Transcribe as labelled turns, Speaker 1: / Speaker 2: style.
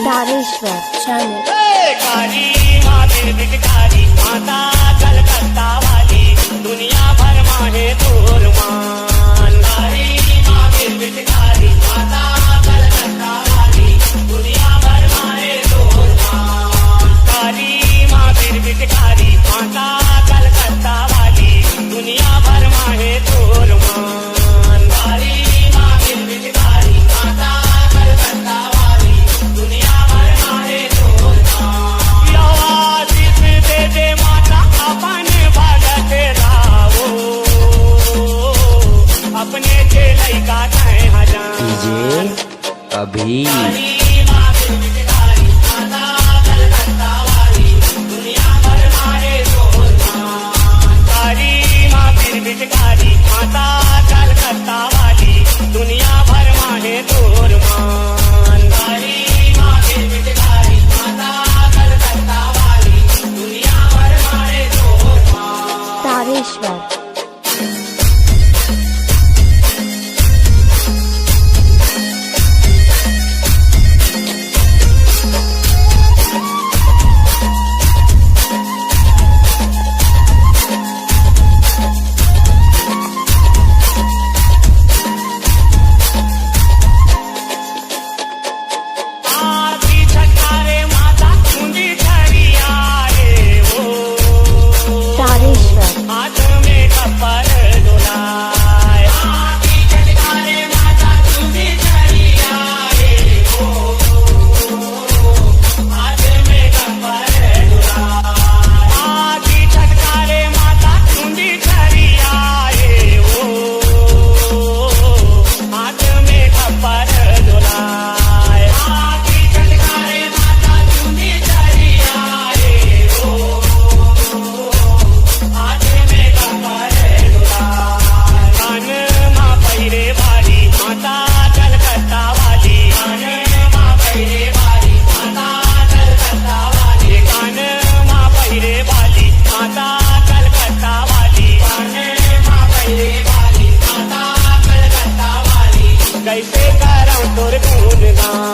Speaker 1: तारेश्वर channel.
Speaker 2: कारी महावीर भिकारी माता कलकत्ता वाली दुनिया भर माहे दूर मान। कारी महावीर भिकारी माता कलकत्ता वाली दुनिया भर माहे दूर मान। कारी महावीर भिकारी माता कलकत्ता वाली दुनिया भर माहे दूर मान। कारी महावीर भिकारी माता कलकत्ता वाली दुनिया भर माहे दूर मान। आशीष दे दे माता अपने भगत रावो अपने चेलै का कहे हजार
Speaker 3: अभी माता कलकत्ता वाली दुनिया भर माहे दूर मान। कारी महावीर भिकारी माता कलकत्ता वाली दुनिया भर माहे दूर मान।
Speaker 1: तारेश्वर
Speaker 2: आधी छटकारे माता कुंडी छड़िया रे वो
Speaker 1: तारेश्वर
Speaker 2: हाथ में कपर डोलाए। आधी छटकारे माता कुंडी छड़िया रे वो हाथ में कपर डोलाए। आधी छटकारे माता कुंडी छड़िया रे वो हाथ में कपर डोलाए। आधी छटकारे माता कुंडी छड़िया रे वो हाथ में कपर डोलाए। कान माँ पैरे वाली माता कलकत्ता वाली कान माँ पैरे वाली माता कलकत्ता वाली कान माँ पैरे वाली माता कलकत्ता वाली कान माँ पैरे वाली माता कलकत्ता वाली कैसे करऊं तोर गुणगान।